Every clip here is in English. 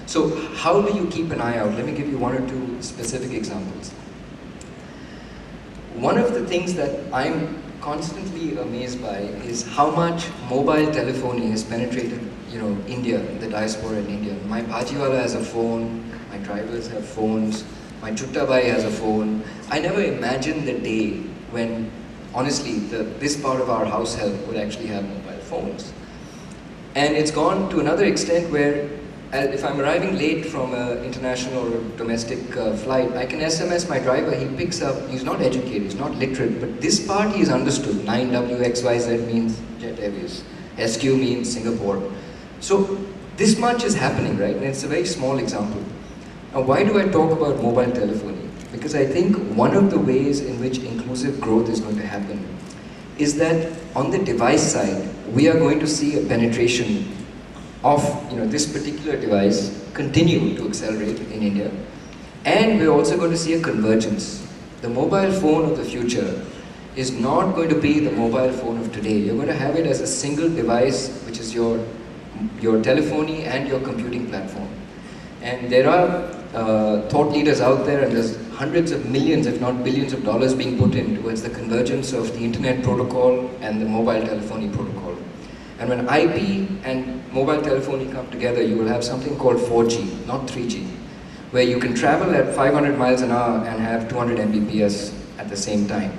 So how do you keep an eye out? Let me give you one or two specific examples. One of the things that I'm constantly amazed by is how much mobile telephony has penetrated, India, the diaspora in India. My bhajiwala has a phone, my drivers have phones, my chuttabai has a phone. I never imagined the day when, honestly, this part of our household would actually have mobile phones. And it's gone to another extent where if I'm arriving late from an international or domestic flight, I can SMS my driver, he picks up, he's not educated, he's not literate, but this part he's understood. 9WXYZ means Jet Airways, SQ means Singapore. So this much is happening, right? And it's a very small example. Now why do I talk about mobile telephony? Because I think one of the ways in which inclusive growth is going to happen is that on the device side, we are going to see a penetration of this particular device continue to accelerate in India, and we're also going to see a convergence. The mobile phone of the future is not going to be the mobile phone of today. You're going to have it as a single device, which is your telephony and your computing platform. And there are thought leaders out there, and there's hundreds of millions, if not billions of dollars being put in towards the convergence of the internet protocol and the mobile telephony protocol. And when IP and mobile telephony come together, you will have something called 4G, not 3G, where you can travel at 500 miles an hour and have 200 Mbps at the same time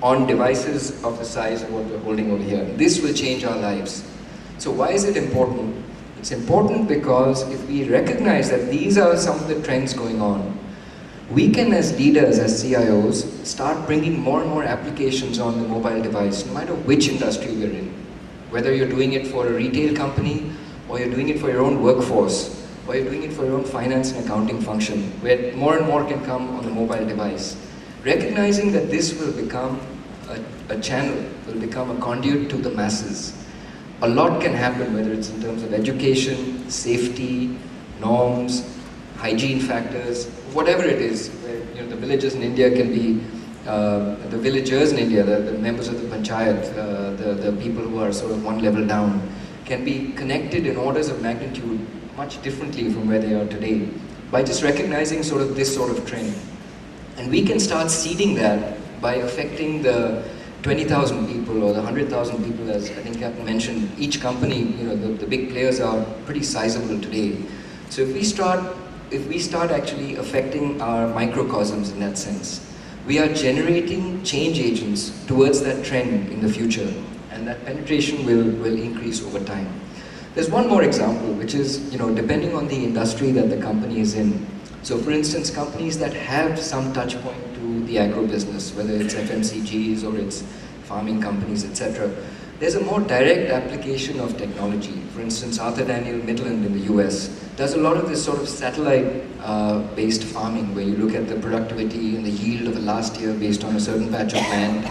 on devices of the size of what we're holding over here. This will change our lives. So why is it important? It's important because if we recognize that these are some of the trends going on, we can, as leaders, as CIOs, start bringing more and more applications on the mobile device, no matter which industry we're in. Whether you're doing it for a retail company, or you're doing it for your own workforce, or you're doing it for your own finance and accounting function, where more and more can come on the mobile device. Recognizing that this will become a channel, will become a conduit to the masses. A lot can happen, whether it's in terms of education, safety, norms, hygiene factors, whatever it is. Where, the villages in India can be the villagers in India, the members of the panchayat, the people who are sort of one level down, can be connected in orders of magnitude much differently from where they are today by just recognizing sort of this sort of trend. And we can start seeding that by affecting the 20,000 people or the 100,000 people, as I think Captain mentioned. Each company, the big players are pretty sizable today. So if we start actually affecting our microcosms in that sense, we are generating change agents towards that trend in the future, and that penetration will increase over time. There's one more example, which is, depending on the industry that the company is in. So for instance, companies that have some touch point to the agro-business, whether it's FMCGs or it's farming companies, etc. There's a more direct application of technology. For instance, Arthur Daniel Midland in the US does a lot of this sort of satellite-based farming, where you look at the productivity and the yield of the last year based on a certain patch of land,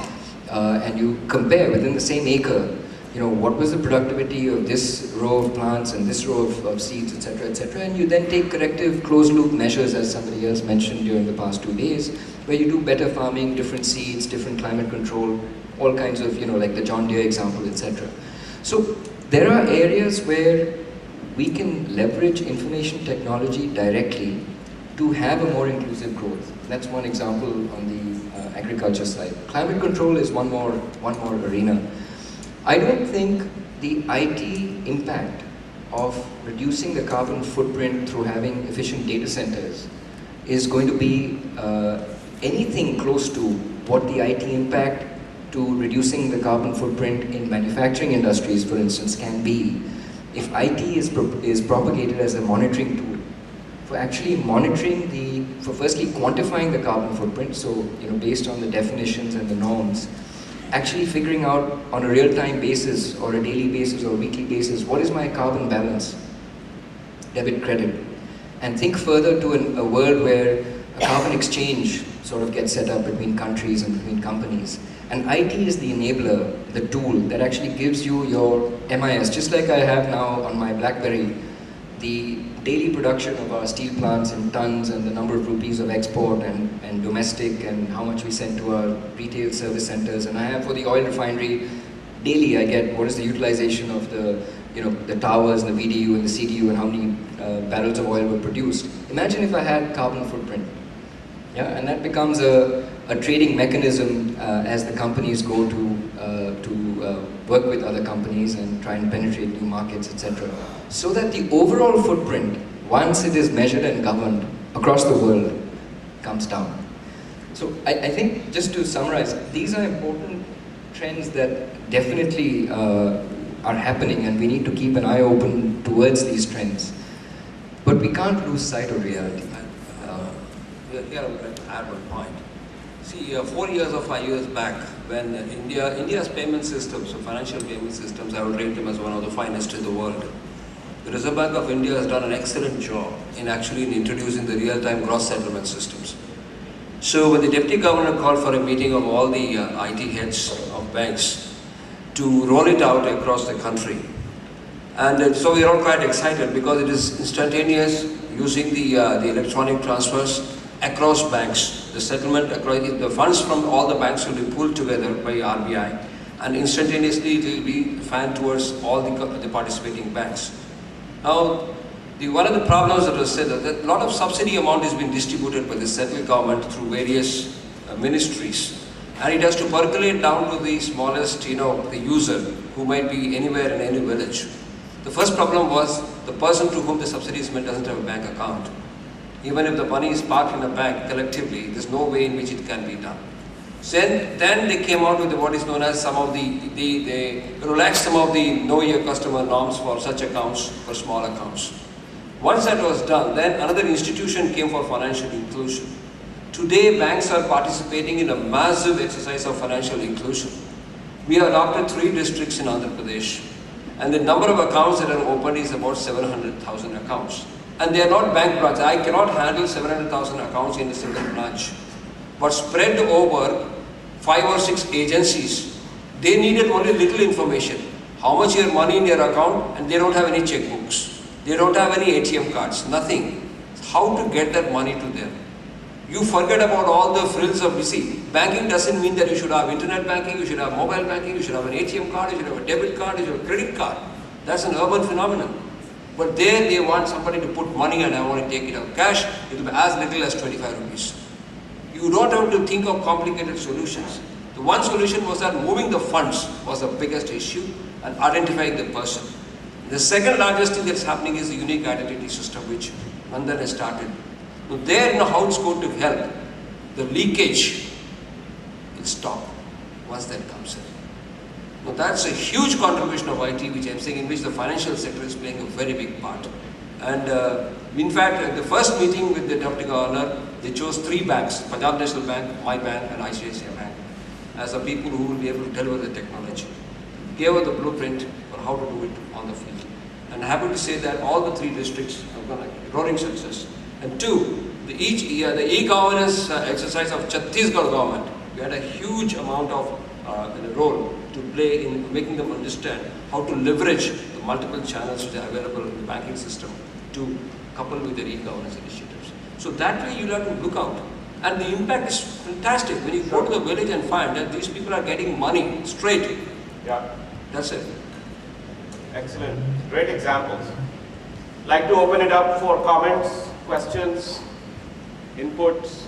and you compare within the same acre, what was the productivity of this row of plants and this row of seeds, etc., and you then take corrective closed-loop measures, as somebody else mentioned during the past 2 days, where you do better farming, different seeds, different climate control, all kinds of, like the John Deere example, etc. So there are areas where we can leverage information technology directly to have a more inclusive growth. That's one example on the agriculture side. Climate control is one more arena. I don't think the IT impact of reducing the carbon footprint through having efficient data centers is going to be anything close to what the IT impact to reducing the carbon footprint in manufacturing industries, for instance, can be if IT is propagated as a monitoring tool for actually monitoring for firstly quantifying the carbon footprint, so based on the definitions and the norms, actually figuring out on a real-time basis or a daily basis or a weekly basis, what is my carbon balance, debit, credit, and think further to a world where a carbon exchange sort of gets set up between countries and between companies. And IT is the enabler, the tool that actually gives you your MIS, just like I have now on my BlackBerry, the daily production of our steel plants in tons and the number of rupees of export and domestic and how much we send to our retail service centers. And I have for the oil refinery, daily I get what is the utilization of the the towers, the VDU and the CDU, and how many barrels of oil were produced. Imagine if I had carbon footprint. Yeah, and that becomes a trading mechanism as the companies go to work with other companies and try and penetrate new markets, etc. So that the overall footprint, once it is measured and governed across the world, comes down. So I think, just to summarize, these are important trends that definitely are happening, and we need to keep an eye open towards these trends. But we can't lose sight of reality. Here I would like to add one point. See, 4 years or 5 years back, when India's payment systems, so financial payment systems, I would rate them as one of the finest in the world. The Reserve Bank of India has done an excellent job in actually introducing the real-time gross settlement systems. So when the Deputy Governor called for a meeting of all the IT heads of banks to roll it out across the country, and so we are all quite excited because it is instantaneous, using the electronic transfers across banks. The settlement across the funds from all the banks will be pulled together by RBI, and instantaneously it will be fanned towards all the participating banks. Now, one of the problems that was said that a lot of subsidy amount is being distributed by the central government through various ministries, and it has to percolate down to the smallest, the user who might be anywhere in any village. The first problem was the person to whom the subsidy is meant doesn't have a bank account. Even if the money is parked in a bank collectively, there's no way in which it can be done. So then they came out with what is known as they relaxed some of the know your customer norms for such accounts, for small accounts. Once that was done, then another institution came for financial inclusion. Today, banks are participating in a massive exercise of financial inclusion. We have adopted 3 districts in Andhra Pradesh, and the number of accounts that are opened is about 700,000 accounts. And they are not bank branches. I cannot handle 700,000 accounts in a single branch. But spread over 5 or 6 agencies, they needed only little information. How much your money in your account, and they don't have any checkbooks. They don't have any ATM cards, nothing. How to get that money to them? You forget about all the frills of busy. Banking doesn't mean that you should have internet banking, you should have mobile banking, you should have an ATM card, you should have a debit card, you should have a credit card. That's an urban phenomenon. But there they want somebody to put money and I want to take it out cash. It will be as little as 25 rupees. You don't have to think of complicated solutions. The one solution was that moving the funds was the biggest issue and identifying the person. The second largest thing that's happening is the unique identity system, which Nandan has started. So there, how it's going to help, the leakage will stop once that comes in. Now that's a huge contribution of IT, which I'm saying, in which the financial sector is playing a very big part. And in fact, at the first meeting with the Deputy Governor, they chose 3 banks, Punjab National Bank, my bank and ICICI Bank, as the people who will be able to deliver the technology. Gave her the blueprint for how to do it on the field. And I'm happy to say that all the 3 districts have got a roaring success. And 2, the e-governance exercise of Chhattisgarh government, we had a huge amount of role to play in making them understand how to leverage the multiple channels which are available in the banking system to couple with their e-governance initiatives. So that way you'll have to look out. And the impact is fantastic when you go to the village and find that these people are getting money straight. Yeah. That's it. Excellent. Great examples. Like to open it up for comments, questions, inputs.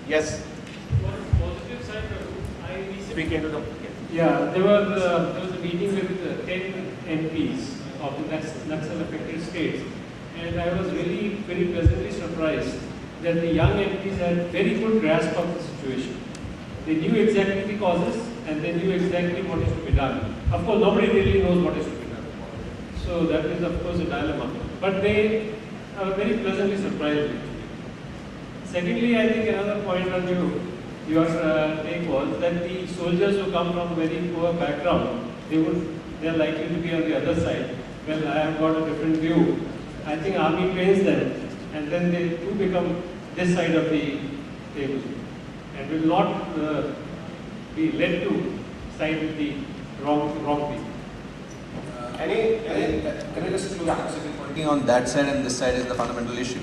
Yes. One positive side, I recently Speak into the... Yeah, there was a meeting with 10 MPs of the Naxal affected states, and I was really very pleasantly surprised that the young MPs had very good grasp of the situation. They knew exactly the causes and they knew exactly what is to be done. Of course, nobody really knows what is to be done. So that is of course a dilemma. But they are very pleasantly surprised. Secondly, I think another point on your take was that the soldiers who come from very poor background, they are likely to be on the other side. Well, I have got a different view. I think army trains them, and then they do become this side of the table, and will not be led to side with the wrong people. Can I just close a second pointing on that side and this side is the fundamental issue?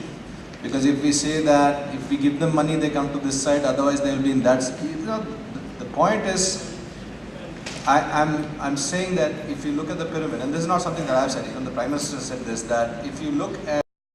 Because if we say that if we give them money, they come to this side, otherwise they will be in that side. The point is, I'm saying that if you look at the pyramid, and this is not something that I've said, even the Prime Minister said this, that if you look at